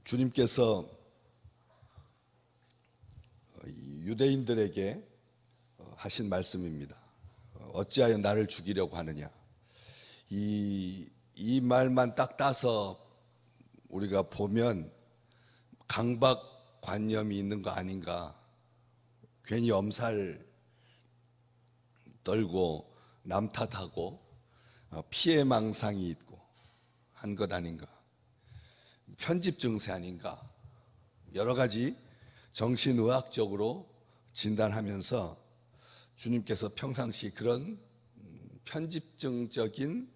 주님께서 유대인들에게 하신 말씀입니다. 어찌하여 나를 죽이려고 하느냐. 이 말만 딱 따서 우리가 보면 강박관념이 있는 거 아닌가. 괜히 엄살 떨고 남 탓하고 피해망상이 있고 한 것 아닌가. 편집 증세 아닌가. 여러 가지 정신의학적으로 진단하면서 주님께서 평상시 그런 편집증적인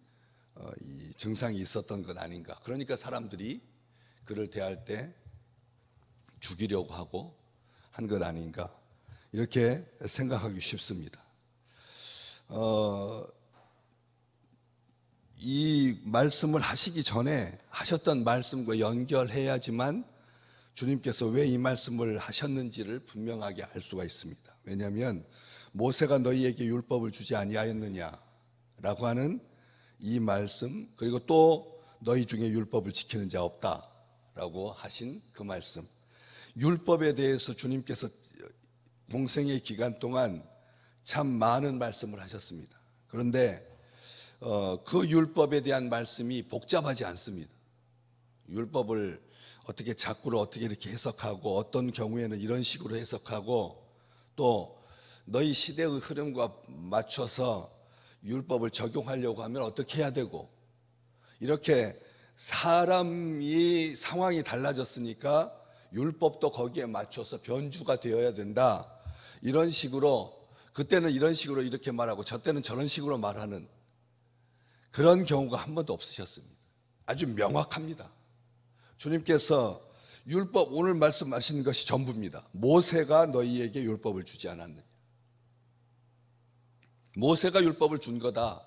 이 증상이 있었던 것 아닌가. 그러니까 사람들이 그를 대할 때 죽이려고 하고 한 것 아닌가. 이렇게 생각하기 쉽습니다. 이 말씀을 하시기 전에 하셨던 말씀과 연결해야지만 주님께서 왜 이 말씀을 하셨는지를 분명하게 알 수가 있습니다. 왜냐하면 모세가 너희에게 율법을 주지 아니하였느냐라고 하는 이 말씀, 그리고 또 너희 중에 율법을 지키는 자 없다라고 하신 그 말씀, 율법에 대해서 주님께서 공생의 기간 동안 참 많은 말씀을 하셨습니다. 그런데 그 율법에 대한 말씀이 복잡하지 않습니다. 율법을 어떻게 자꾸로 어떻게 이렇게 해석하고 어떤 경우에는 이런 식으로 해석하고 또 너희 시대의 흐름과 맞춰서 율법을 적용하려고 하면 어떻게 해야 되고, 이렇게 사람이 상황이 달라졌으니까 율법도 거기에 맞춰서 변주가 되어야 된다, 이런 식으로, 그때는 이런 식으로 이렇게 말하고 저때는 저런 식으로 말하는 그런 경우가 한 번도 없으셨습니다. 아주 명확합니다. 주님께서 율법, 오늘 말씀하신 것이 전부입니다. 모세가 너희에게 율법을 주지 않았느냐. 모세가 율법을 준 거다.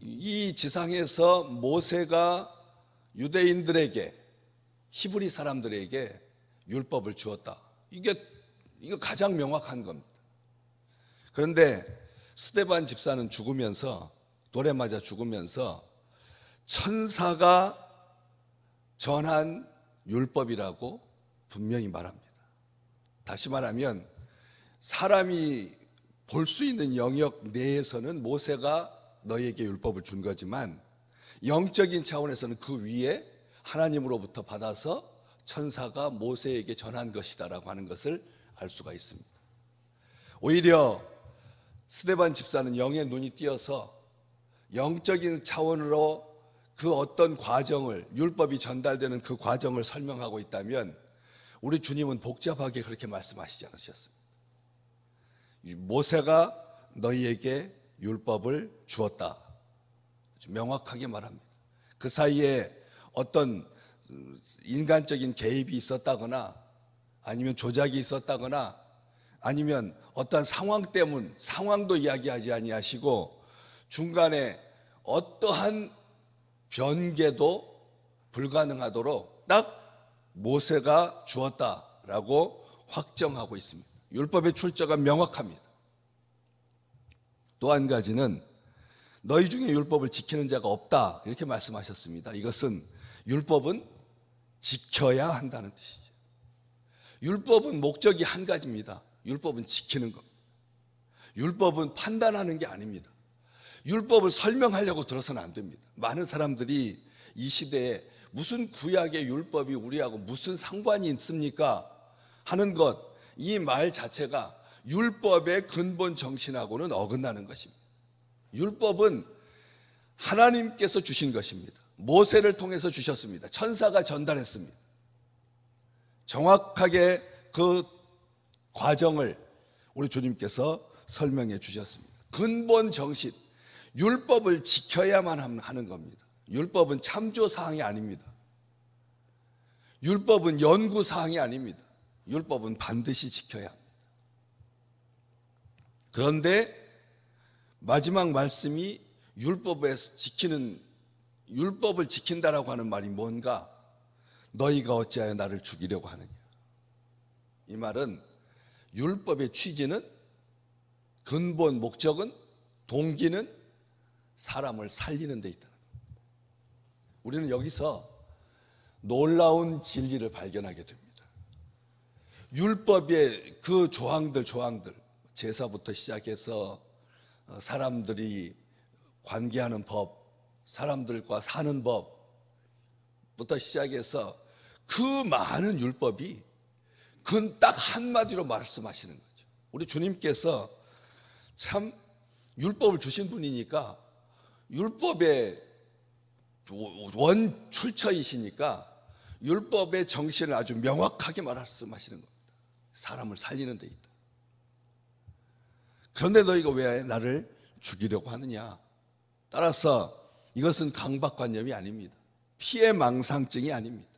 이 지상에서 모세가 유대인들에게, 히브리 사람들에게 율법을 주었다. 이거 가장 명확한 겁니다. 그런데 스데반 집사는 죽으면서, 돌에 맞아 죽으면서 천사가 전한 율법이라고 분명히 말합니다. 다시 말하면 사람이 볼 수 있는 영역 내에서는 모세가 너희에게 율법을 준 거지만 영적인 차원에서는 그 위에 하나님으로부터 받아서 천사가 모세에게 전한 것이다라고 하는 것을 알 수가 있습니다. 오히려 스데반 집사는 영의 눈이 띄어서 영적인 차원으로 그 어떤 과정을, 율법이 전달되는 그 과정을 설명하고 있다면 우리 주님은 복잡하게 그렇게 말씀하시지 않으셨습니다. 모세가 너희에게 율법을 주었다, 명확하게 말합니다. 그 사이에 어떤 인간적인 개입이 있었다거나 아니면 조작이 있었다거나 아니면 어떤 상황 때문, 상황도 이야기하지 아니하시고 중간에 어떠한 변개도 불가능하도록 딱 모세가 주었다라고 확정하고 있습니다. 율법의 출처가 명확합니다. 또 한 가지는 너희 중에 율법을 지키는 자가 없다, 이렇게 말씀하셨습니다. 이것은 율법은 지켜야 한다는 뜻이죠. 율법은 목적이 한 가지입니다. 율법은 지키는 겁니다. 율법은 판단하는 게 아닙니다. 율법을 설명하려고 들어서는 안 됩니다. 많은 사람들이 이 시대에 무슨 구약의 율법이 우리하고 무슨 상관이 있습니까 하는 것, 이 말 자체가 율법의 근본 정신하고는 어긋나는 것입니다. 율법은 하나님께서 주신 것입니다. 모세를 통해서 주셨습니다. 천사가 전달했습니다. 정확하게 그 과정을 우리 주님께서 설명해 주셨습니다. 근본 정신, 율법을 지켜야만 하는 겁니다. 율법은 참조사항이 아닙니다. 율법은 연구사항이 아닙니다. 율법은 반드시 지켜야 합니다. 그런데 마지막 말씀이 율법을 지킨다라고 하는 말이 뭔가? 너희가 어찌하여 나를 죽이려고 하느냐. 이 말은 율법의 취지는, 근본 목적은, 동기는 사람을 살리는 데 있다는 겁니다. 우리는 여기서 놀라운 진리를 발견하게 됩니다. 율법의 그 조항들 제사부터 시작해서 사람들이 관계하는 법, 사람들과 사는 법부터 시작해서 그 많은 율법이 그건 딱 한마디로 말씀하시는 거죠. 우리 주님께서 참 율법을 주신 분이니까 율법의 원 출처이시니까 율법의 정신을 아주 명확하게 말씀하시는 겁니다. 사람을 살리는 데 있다. 그런데 너희가 왜 나를 죽이려고 하느냐? 따라서 이것은 강박관념이 아닙니다. 피해망상증이 아닙니다.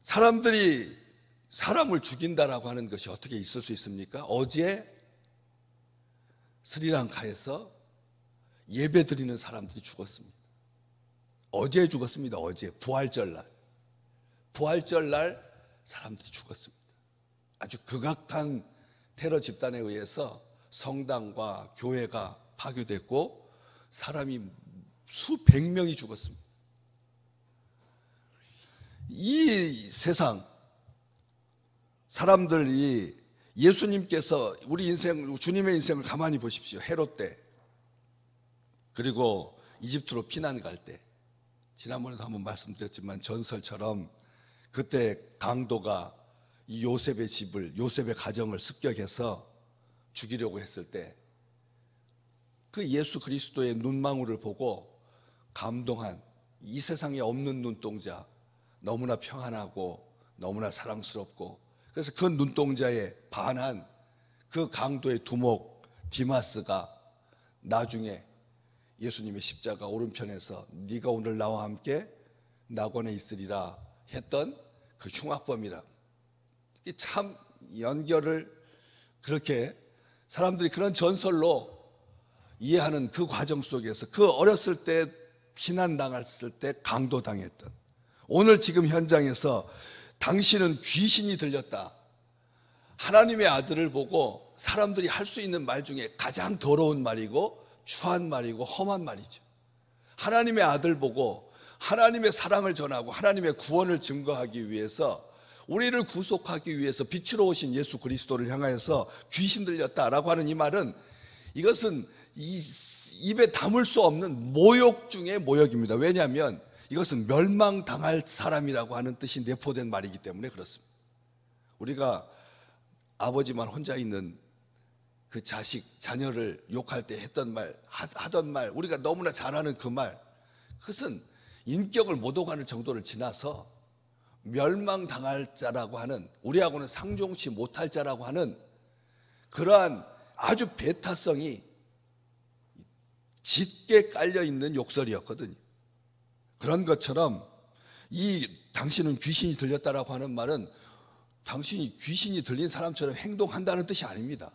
사람들이 사람을 죽인다라고 하는 것이 어떻게 있을 수 있습니까? 어제 스리랑카에서 예배 드리는 사람들이 죽었습니다. 어제 죽었습니다. 어제 부활절날 사람들이 죽었습니다. 아주 극악한 테러 집단에 의해서 성당과 교회가 파괴됐고 사람이 수백 명이 죽었습니다. 이 세상 사람들이 예수님께서 우리 인생, 주님의 인생을 가만히 보십시오. 헤롯 때, 그리고 이집트로 피난 갈 때, 지난번에도 한번 말씀드렸지만 전설처럼 그때 강도가 이 요셉의 가정을 습격해서 죽이려고 했을 때 그 예수 그리스도의 눈망울을 보고 감동한 이 세상에 없는 눈동자, 너무나 평안하고 너무나 사랑스럽고, 그래서 그 눈동자에 반한 그 강도의 두목 디마스가 나중에 예수님의 십자가 오른편에서 네가 오늘 나와 함께 낙원에 있으리라 했던 그 흉악범이라. 참 연결을 그렇게 사람들이 그런 전설로 이해하는 그 과정 속에서 그 어렸을 때 피난당했을 때 강도당했던, 오늘 지금 현장에서 당신은 귀신이 들렸다, 하나님의 아들을 보고 사람들이 할 수 있는 말 중에 가장 더러운 말이고 추한 말이고 험한 말이죠. 하나님의 아들 보고 하나님의 사랑을 전하고 하나님의 구원을 증거하기 위해서, 우리를 구속하기 위해서 빛으로 오신 예수 그리스도를 향하여서 귀신 들렸다라고 하는 이 말은, 이것은 입에 담을 수 없는 모욕 중에 모욕입니다. 왜냐하면 이것은 멸망당할 사람이라고 하는 뜻이 내포된 말이기 때문에 그렇습니다. 우리가 아버지만 혼자 있는 그 자녀를 욕할 때 했던 말, 하던 말, 우리가 너무나 잘 아는 그 말, 그것은 인격을 못 오가는 정도를 지나서 멸망당할 자라고 하는, 우리하고는 상종치 못할 자라고 하는 그러한 아주 배타성이 짙게 깔려있는 욕설이었거든요. 그런 것처럼 이 당신은 귀신이 들렸다라고 하는 말은 당신이 귀신이 들린 사람처럼 행동한다는 뜻이 아닙니다.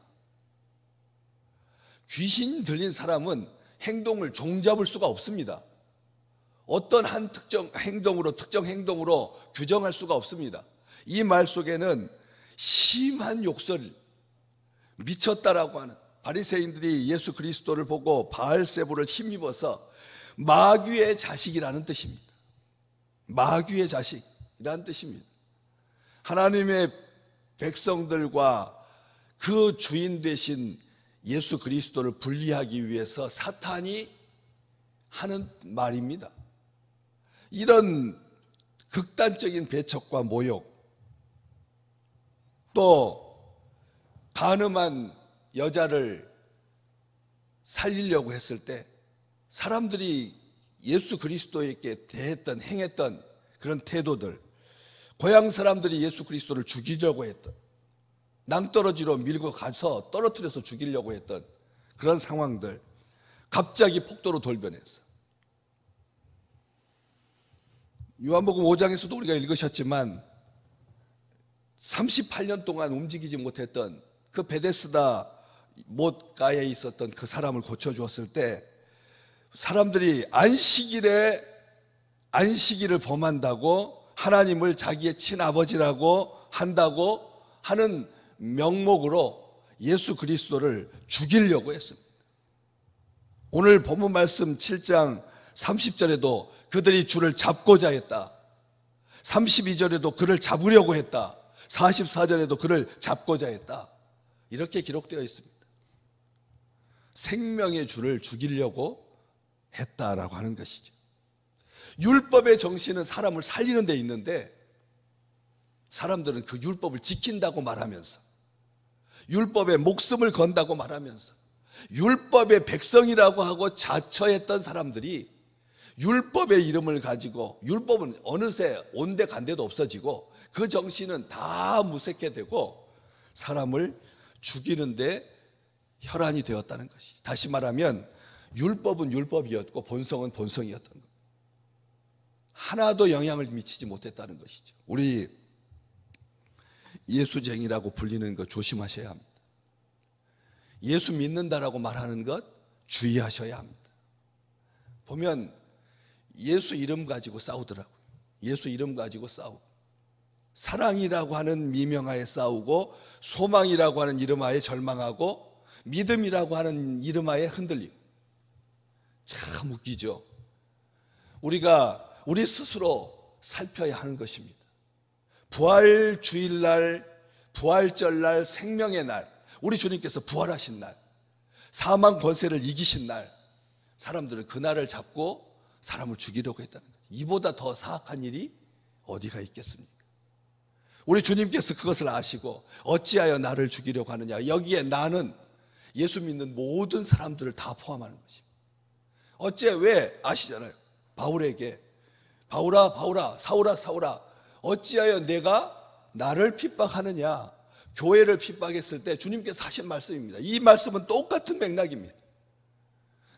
귀신 들린 사람은 행동을 종잡을 수가 없습니다. 어떤 한 특정 행동으로 규정할 수가 없습니다. 이 말 속에는 심한 욕설, 미쳤다라고 하는, 바리새인들이 예수 그리스도를 보고 바알세불을 힘입어서 마귀의 자식이라는 뜻입니다. 마귀의 자식이라는 뜻입니다. 하나님의 백성들과 그 주인 되신 예수 그리스도를 분리하기 위해서 사탄이 하는 말입니다. 이런 극단적인 배척과 모욕, 또 간음한 여자를 살리려고 했을 때 사람들이 예수 그리스도에게 대했던, 행했던 그런 태도들, 고향 사람들이 예수 그리스도를 죽이려고 했던, 낭떠러지로 밀고 가서 떨어뜨려서 죽이려고 했던 그런 상황들, 갑자기 폭도로 돌변해서, 요한복음 5장에서도 우리가 읽으셨지만 38년 동안 움직이지 못했던 그 베데스다 못가에 있었던 그 사람을 고쳐주었을 때 사람들이 안식일을 범한다고 하나님을 자기의 친아버지라고 한다고 하는 명목으로 예수 그리스도를 죽이려고 했습니다. 오늘 본문 말씀 7장 30절에도 그들이 주를 잡고자 했다. 32절에도 그를 잡으려고 했다. 44절에도 그를 잡고자 했다. 이렇게 기록되어 있습니다. 생명의 주를 죽이려고 했다라고 하는 것이죠. 율법의 정신은 사람을 살리는 데 있는데 사람들은 그 율법을 지킨다고 말하면서, 율법에 목숨을 건다고 말하면서, 율법의 백성이라고 하고 자처했던 사람들이 율법의 이름을 가지고, 율법은 어느새 온데 간데도 없어지고 그 정신은 다 무색해 되고 사람을 죽이는데 혈안이 되었다는 것이지. 다시 말하면 율법은 율법이었고 본성은 본성이었던 것. 하나도 영향을 미치지 못했다는 것이죠. 우리 예수쟁이라고 불리는 것 조심하셔야 합니다. 예수 믿는다라고 말하는 것 주의하셔야 합니다. 보면 예수 이름 가지고 싸우더라고요. 예수 이름 가지고 싸우고, 사랑이라고 하는 미명하에 싸우고, 소망이라고 하는 이름하에 절망하고, 믿음이라고 하는 이름하에 흔들리고. 참 웃기죠. 우리가 우리 스스로 살펴야 하는 것입니다. 부활 주일날, 부활절날, 생명의 날, 우리 주님께서 부활하신 날, 사망 권세를 이기신 날, 사람들은 그 날을 잡고 사람을 죽이려고 했다는 거예요. 이보다 더 사악한 일이 어디가 있겠습니까? 우리 주님께서 그것을 아시고 어찌하여 나를 죽이려고 하느냐. 여기에 나는 예수 믿는 모든 사람들을 다 포함하는 것입니다. 어째, 왜 아시잖아요. 바울에게 바울아 바울아, 사울아 사울아, 어찌하여 내가 나를 핍박하느냐. 교회를 핍박했을 때 주님께서 하신 말씀입니다. 이 말씀은 똑같은 맥락입니다.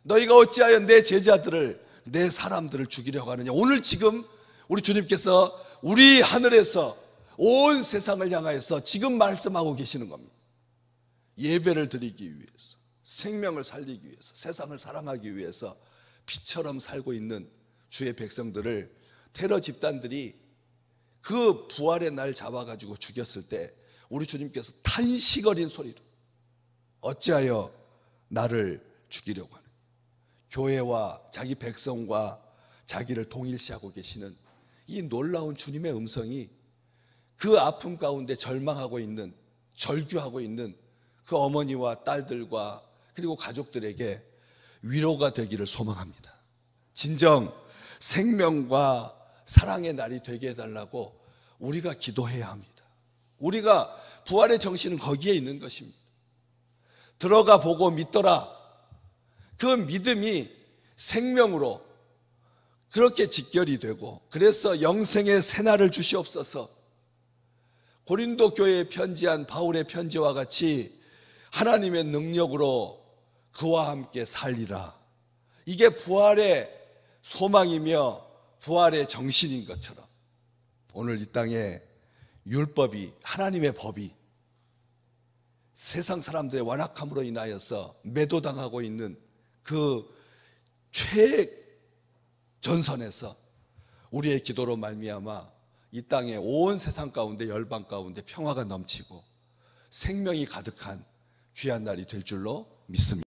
너희가 어찌하여 내 제자들을, 내 사람들을 죽이려고 하느냐. 오늘 지금 우리 주님께서 우리 하늘에서 온 세상을 향하여서 지금 말씀하고 계시는 겁니다. 예배를 드리기 위해서, 생명을 살리기 위해서, 세상을 사랑하기 위해서 피처럼 살고 있는 주의 백성들을 테러 집단들이 그 부활의 날 잡아가지고 죽였을 때 우리 주님께서 탄식 어린 소리로 어찌하여 나를 죽이려고 하느냐. 교회와 자기 백성과 자기를 동일시하고 계시는 이 놀라운 주님의 음성이 그 아픔 가운데 절망하고 있는, 절규하고 있는 그 어머니와 딸들과 그리고 가족들에게 위로가 되기를 소망합니다. 진정 생명과 사랑의 날이 되게 해달라고 우리가 기도해야 합니다. 우리가 부활의 정신은 거기에 있는 것입니다. 들어가 보고 믿더라. 그 믿음이 생명으로 그렇게 직결이 되고, 그래서 영생의 새날을 주시옵소서. 고린도 교회에 편지한 바울의 편지와 같이 하나님의 능력으로 그와 함께 살리라. 이게 부활의 소망이며 부활의 정신인 것처럼 오늘 이 땅에 율법이, 하나님의 법이 세상 사람들의 완악함으로 인하여서 매도당하고 있는 그 최전선에서 우리의 기도로 말미암아 이 땅에 온 세상 가운데, 열방 가운데 평화가 넘치고 생명이 가득한 귀한 날이 될 줄로 믿습니다.